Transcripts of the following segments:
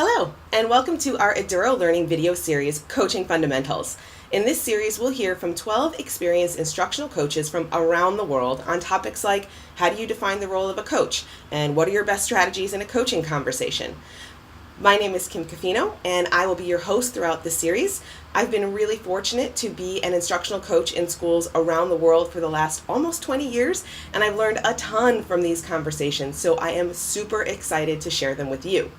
Hello, and welcome to our Eduro Learning video series, Coaching Fundamentals. In this series, we'll hear from 12 experienced instructional coaches from around the world on topics like how do you define the role of a coach, and what are your best strategies in a coaching conversation. My name is Kim Cofino, and I will be your host throughout this series. I've been really fortunate to be an instructional coach in schools around the world for the last almost 20 years, and I've learned a ton from these conversations, so I am super excited to share them with you.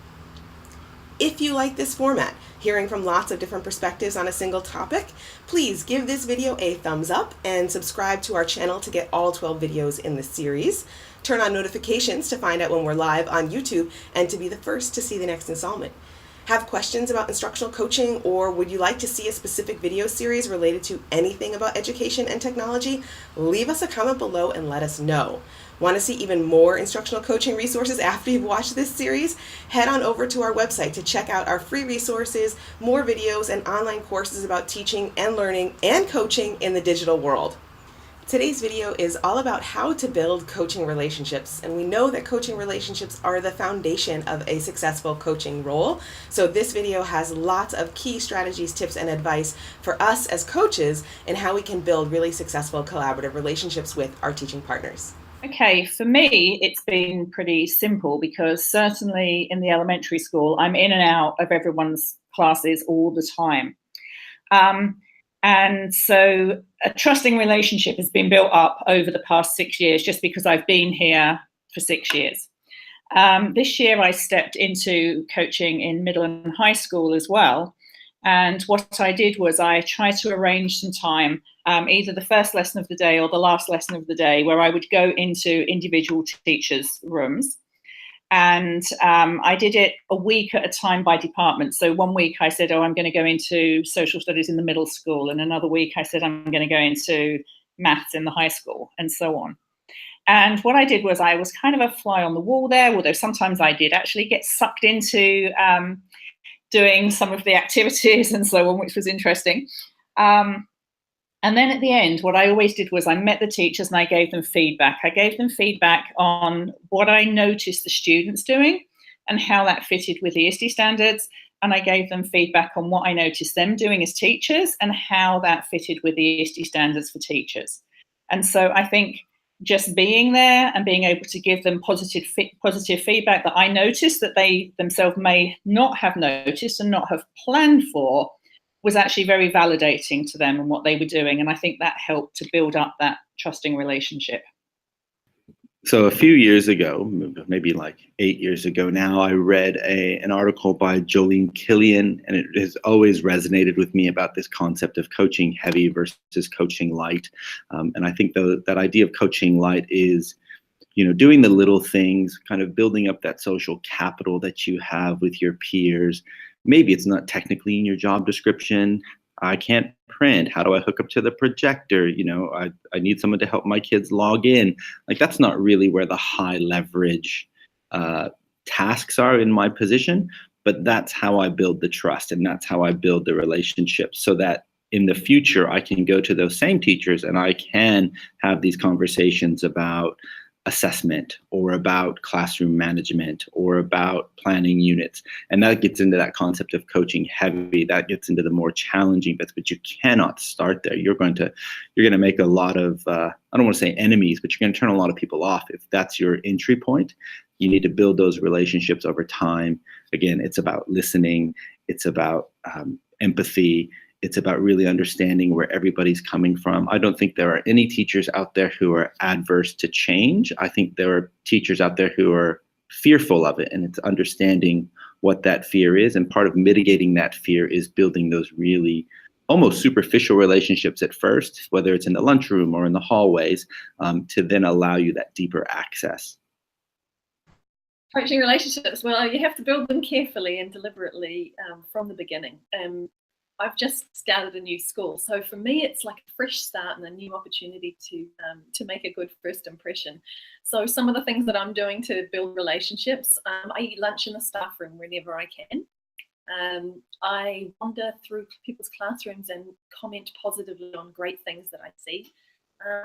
If you like this format, hearing from lots of different perspectives on a single topic, please give this video a thumbs up and subscribe to our channel to get all 12 videos in the series. Turn on notifications to find out when we're live on YouTube and to be the first to see the next installment. Have questions about instructional coaching, or would you like to see a specific video series related to anything about education and technology? Leave us a comment below and let us know. Want to see even more instructional coaching resources after you've watched this series? Head on over to our website to check out our free resources, more videos, and online courses about teaching and learning and coaching in the digital world. Today's video is all about how to build coaching relationships, and we know that coaching relationships are the foundation of a successful coaching role. So this video has lots of key strategies, tips, and advice for us as coaches and how we can build really successful collaborative relationships with our teaching partners. Okay, for me, it's been pretty simple because certainly in the elementary school, I'm in and out of everyone's classes all the time. And so a trusting relationship has been built up over the past 6 years just because I've been here for 6 years. This year I stepped into coaching in middle and high school as well. And what I did was I tried to arrange some time, either the first lesson of the day or the last lesson of the day, where I would go into individual teachers' rooms. And I did it a week at a time by department. So one week I said, I'm going to go into social studies in the middle school. And another week I said, I'm going to go into maths in the high school, and so on. And what I did was I was kind of a fly on the wall there, although sometimes I did actually get sucked into doing some of the activities and so on, which was interesting. And then at the end, what I always did was I met the teachers and I gave them feedback. I gave them feedback on what I noticed the students doing and how that fitted with the ISTE standards. And I gave them feedback on what I noticed them doing as teachers and how that fitted with the ISTE standards for teachers. And so I think just being there and being able to give them positive feedback that I noticed that they themselves may not have noticed and not have planned for was actually very validating to them and what they were doing. And I think that helped to build up that trusting relationship. So a few years ago, maybe like 8 years ago now, I read an article by Jolene Killian, and it has always resonated with me about this concept of coaching heavy versus coaching light. And I think that idea of coaching light is, doing the little things, kind of building up that social capital that you have with your peers. Maybe it's not technically in your job description. I can't print. How do I hook up to the projector? I need someone to help my kids log in. Like, that's not really where the high leverage tasks are in my position, but that's how I build the trust, and that's how I build the relationship, so that in the future I can go to those same teachers and I can have these conversations about assessment or about classroom management or about planning units. And that gets into that concept of coaching heavy. That gets into the more challenging bits, but you cannot start there. You're going to make a lot of, I don't want to say enemies, but you're going to turn a lot of people off. If that's your entry point, you need to build those relationships over time. Again, it's about listening. It's about empathy. It's about really understanding where everybody's coming from. I don't think there are any teachers out there who are adverse to change. I think there are teachers out there who are fearful of it, and it's understanding what that fear is. And part of mitigating that fear is building those really almost superficial relationships at first, whether it's in the lunchroom or in the hallways, to then allow you that deeper access. Coaching relationships, well, you have to build them carefully and deliberately from the beginning. I've just started a new school, so for me it's like a fresh start and a new opportunity to make a good first impression. So some of the things that I'm doing to build relationships, I eat lunch in the staff room whenever I can. I wander through people's classrooms and comment positively on great things that I see.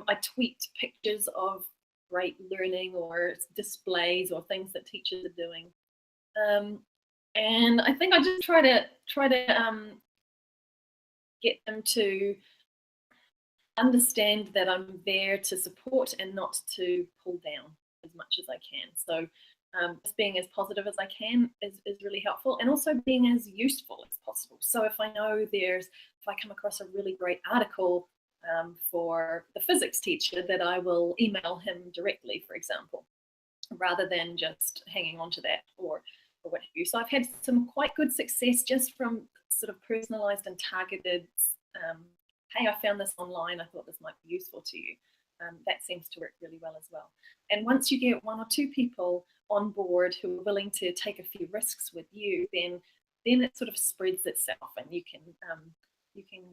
I tweet pictures of great learning or displays or things that teachers are doing. And I think I just try to get them to understand that I'm there to support and not to pull down as much as I can. So just being as positive as I can is really helpful, and also being as useful as possible. So if I know if I come across a really great article for the physics teacher, that I will email him directly, for example, rather than just hanging on to that or what have you. So I've had some quite good success just from sort of personalized and targeted, hey, I found this online, I thought this might be useful to you. That seems to work really well as well. And once you get 1 or 2 people on board who are willing to take a few risks with you, then it sort of spreads itself, and you can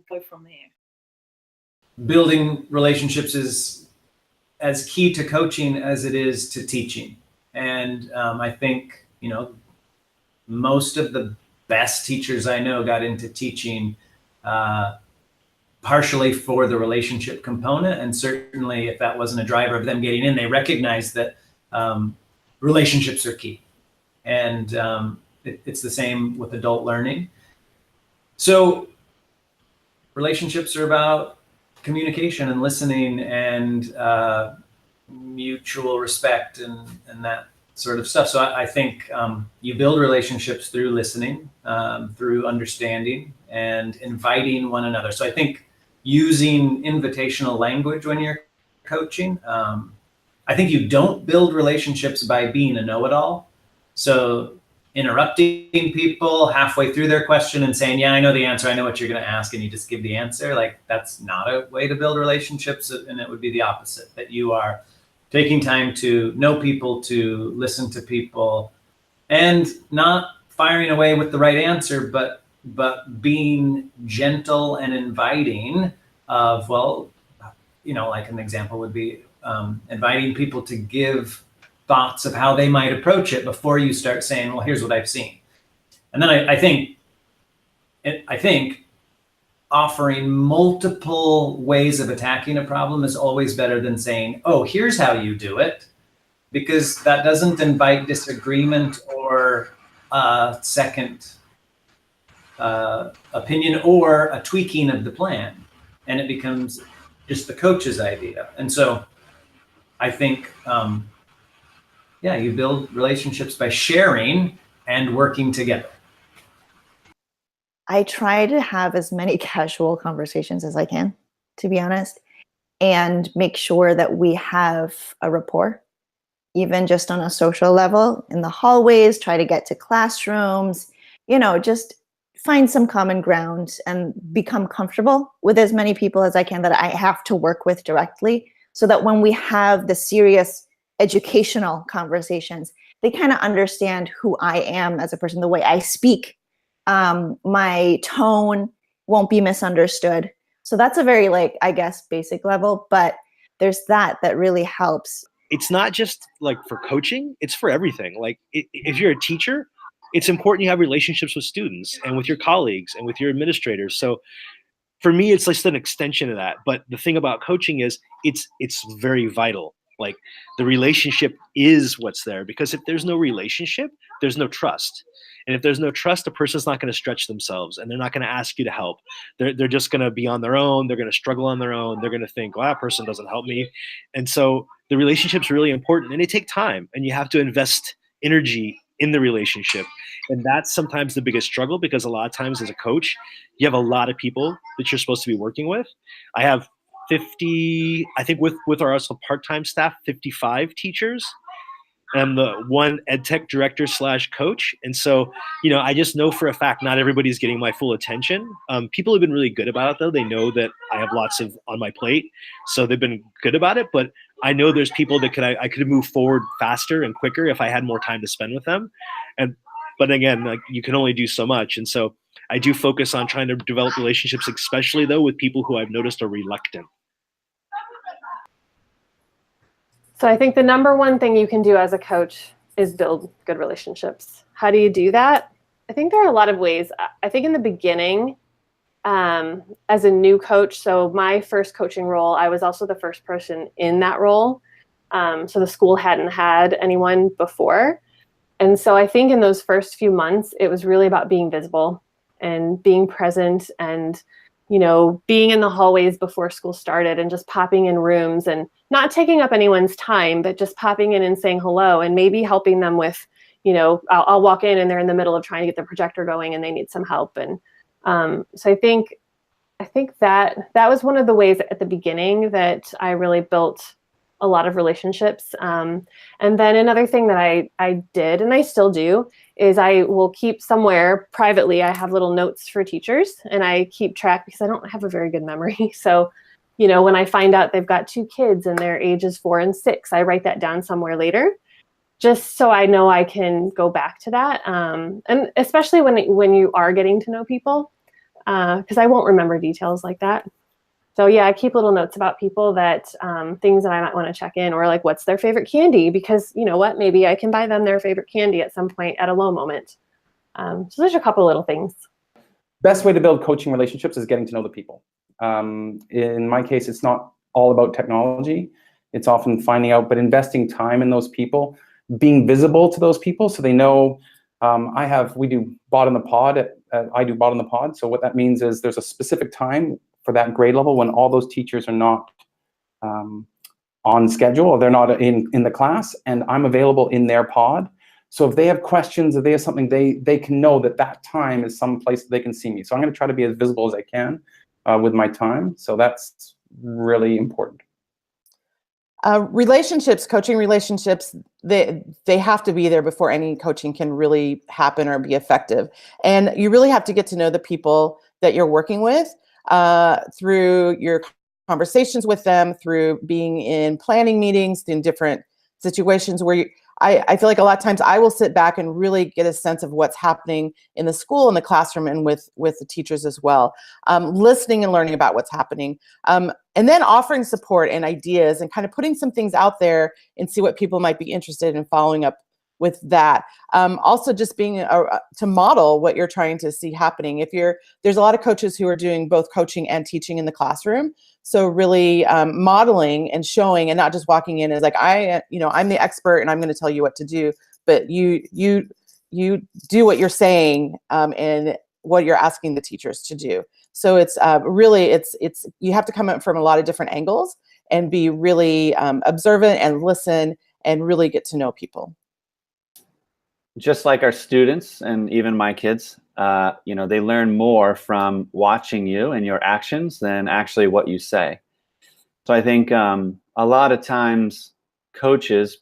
go from there. Building relationships is as key to coaching as it is to teaching. And I think, most of the best teachers I know got into teaching partially for the relationship component. And certainly if that wasn't a driver of them getting in, they recognized that relationships are key. And it's the same with adult learning. So relationships are about communication and listening and mutual respect and that sort of stuff. So I think you build relationships through listening, through understanding and inviting one another. So I think using invitational language when you're coaching, I think you don't build relationships by being a know-it-all. So interrupting people halfway through their question and saying, yeah, I know the answer, I know what you're going to ask, and you just give the answer. Like, that's not a way to build relationships. And it would be the opposite, that you are taking time to know people, to listen to people, and not firing away with the right answer, but being gentle and inviting of, well, like an example would be inviting people to give thoughts of how they might approach it before you start saying, well, here's what I've seen. And then I think offering multiple ways of attacking a problem is always better than saying, oh, here's how you do it, because that doesn't invite disagreement or a second opinion or a tweaking of the plan. And it becomes just the coach's idea. And so I think, you build relationships by sharing and working together. I try to have as many casual conversations as I can, to be honest, and make sure that we have a rapport, even just on a social level, in the hallways, try to get to classrooms, just find some common ground and become comfortable with as many people as I can that I have to work with directly, so that when we have the serious educational conversations, they kind of understand who I am as a person, the way I speak. My tone won't be misunderstood. So that's a very, basic level, but there's that really helps. It's not just for coaching, it's for everything. If you're a teacher, it's important you have relationships with students and with your colleagues and with your administrators. So for me, it's just an extension of that. But the thing about coaching is it's very vital. The relationship is what's there, because if there's no relationship, there's no trust. And if there's no trust, the person's not going to stretch themselves, and they're not going to ask you to help. They're just going to be on their own. They're going to struggle on their own. They're going to think, well, that person doesn't help me. And so the relationship's really important, and they take time, and you have to invest energy in the relationship. And that's sometimes the biggest struggle, because a lot of times as a coach, you have a lot of people that you're supposed to be working with. I have 50, I think with our also part-time staff, 55 teachers. I'm the one ed tech director / coach. And so, I just know for a fact, not everybody's getting my full attention. People have been really good about it, though. They know that I have lots on my plate. So they've been good about it. But I know there's people that I could move forward faster and quicker if I had more time to spend with them. But again, you can only do so much. And so I do focus on trying to develop relationships, especially though with people who I've noticed are reluctant. So I think the number one thing you can do as a coach is build good relationships. How do you do that? I think there are a lot of ways. I think in the beginning, as a new coach, so my first coaching role, I was also the first person in that role. So the school hadn't had anyone before. And so I think in those first few months, it was really about being visible and being present and, you know, being in the hallways before school started and just popping in rooms and not taking up anyone's time, but just popping in and saying hello and maybe helping them with, you know, I'll walk in and they're in the middle of trying to get the projector going and they need some help. And so I think that was one of the ways at the beginning that I really built a lot of relationships. And then another thing that I did, and I still do, is I will keep somewhere privately, I have little notes for teachers and I keep track because I don't have a very good memory. So, you know, when I find out they've got 2 kids and their ages 4 and 6, I write that down somewhere later, just so I know I can go back to that. And especially when you are getting to know people, because I won't remember details like that. So yeah, I keep little notes about people that things that I might want to check in, or like what's their favorite candy, because you know what, maybe I can buy them their favorite candy at some point at a low moment. So there's a couple little things. Best way to build coaching relationships is getting to know the people. In my case, it's not all about technology. It's often finding out, but investing time in those people, being visible to those people so they know. We do bot in the pod. I do bot in the pod. So what that means is there's a specific time for that grade level when all those teachers are not on schedule or they're not in the class, and I'm available in their pod. So if they have questions, if they have something, they can know that time is some place that they can see me. So I'm going to try to be as visible as I can with my time. So that's really important. Relationships, coaching relationships, they have to be there before any coaching can really happen or be effective. And you really have to get to know the people that you're working with through your conversations with them, through being in planning meetings, in different situations where I feel like a lot of times I will sit back and really get a sense of what's happening in the school, in the classroom, and with the teachers as well. Listening and learning about what's happening. And then offering support and ideas and kind of putting some things out there and see what people might be interested in following up with that. Also just being to model what you're trying to see happening. There's a lot of coaches who are doing both coaching and teaching in the classroom. So really modeling and showing, and not just walking in as like, I'm the expert and I'm going to tell you what to do, but you do what you're saying and what you're asking the teachers to do. So it's really, you have to come up from a lot of different angles and be really observant and listen and really get to know people. Just like our students and even my kids, they learn more from watching you and your actions than actually what you say. So I think a lot of times coaches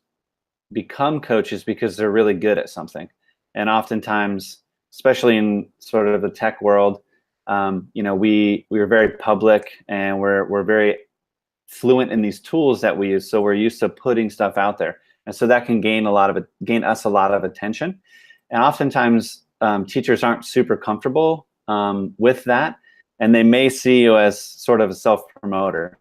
become coaches because they're really good at something. And oftentimes, especially in sort of the tech world, we are very public and we're very fluent in these tools that we use. So we're used to putting stuff out there. And so that can gain us a lot of attention. And oftentimes teachers aren't super comfortable with that. And they may see you as sort of a self-promoter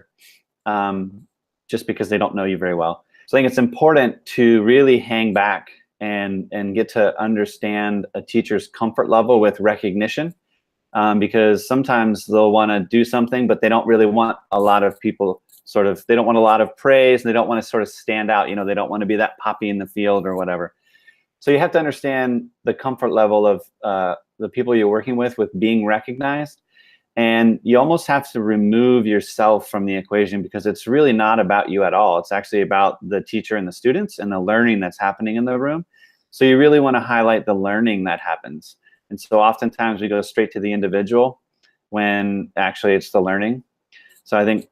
just because they don't know you very well. So I think it's important to really hang back and get to understand a teacher's comfort level with recognition, because sometimes they'll want to do something, but they don't really want a lot of people they don't want a lot of praise. They don't want to sort of stand out. They don't want to be that poppy in the field or whatever. So you have to understand the comfort level of the people you're working with being recognized. And you almost have to remove yourself from the equation because it's really not about you at all. It's actually about the teacher and the students and the learning that's happening in the room. So you really want to highlight the learning that happens. And so oftentimes we go straight to the individual when actually it's the learning. So I think,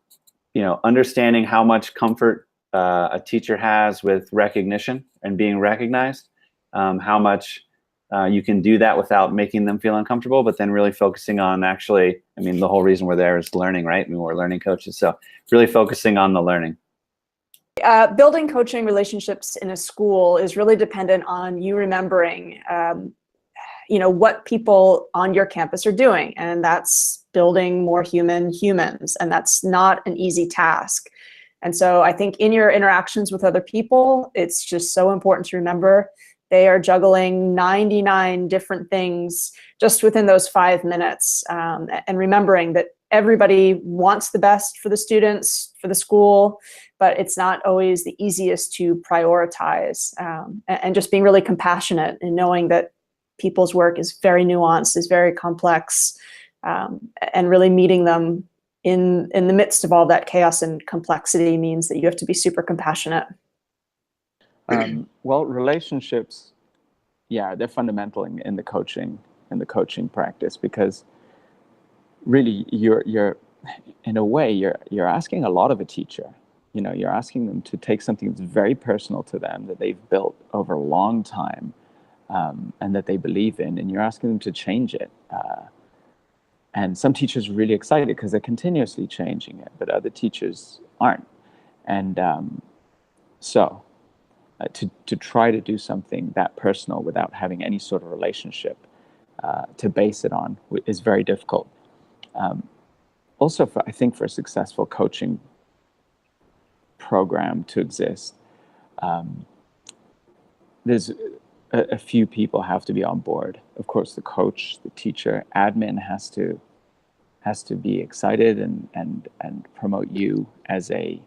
understanding how much comfort a teacher has with recognition and being recognized, how much you can do that without making them feel uncomfortable, but then really focusing on the whole reason we're there is learning, right? We're learning coaches. So really focusing on the learning. Building coaching relationships in a school is really dependent on you remembering, what people on your campus are doing. And that's building more humans. And that's not an easy task. And so I think in your interactions with other people, it's just so important to remember they are juggling 99 different things just within those 5 minutes. And remembering that everybody wants the best for the students, for the school, but it's not always the easiest to prioritize. And just being really compassionate and knowing that people's work is very nuanced, is very complex, and really meeting them in the midst of all that chaos and complexity means that you have to be super compassionate. Well, relationships, yeah, they're fundamental in the coaching practice, because really you're in a way you're asking a lot of a teacher. You know, you're asking them to take something that's very personal to them, that they've built over a long time, and that they believe in, and you're asking them to change it. And some teachers are really excited because they're continuously changing it, but other teachers aren't. And so to try to do something that personal without having any sort of relationship to base it on is very difficult. Also, I think for a successful coaching program to exist, there's a few people have to be on board. Of course, the coach, the teacher, admin has to be excited and promote you as a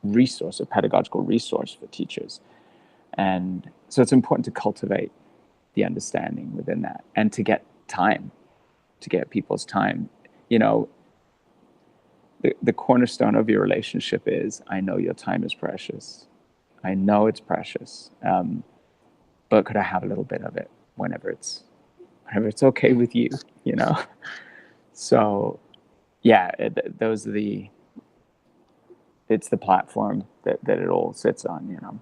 resource, a pedagogical resource for teachers. And so it's important to cultivate the understanding within that, and to get people's time. You know, the cornerstone of your relationship is, I know your time is precious. I know it's precious, but could I have a little bit of it whenever it's okay with you, you know? So yeah, it's the platform that it all sits on, you know.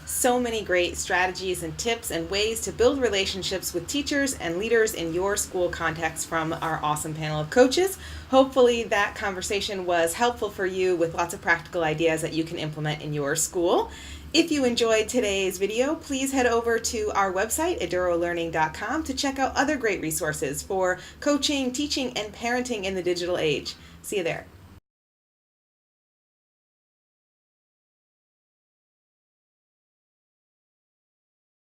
So many great strategies and tips and ways to build relationships with teachers and leaders in your school context from our awesome panel of coaches. Hopefully that conversation was helpful for you with lots of practical ideas that you can implement in your school. If you enjoyed today's video, please head over to our website, edurolearning.com, to check out other great resources for coaching, teaching, and parenting in the digital age. See you there.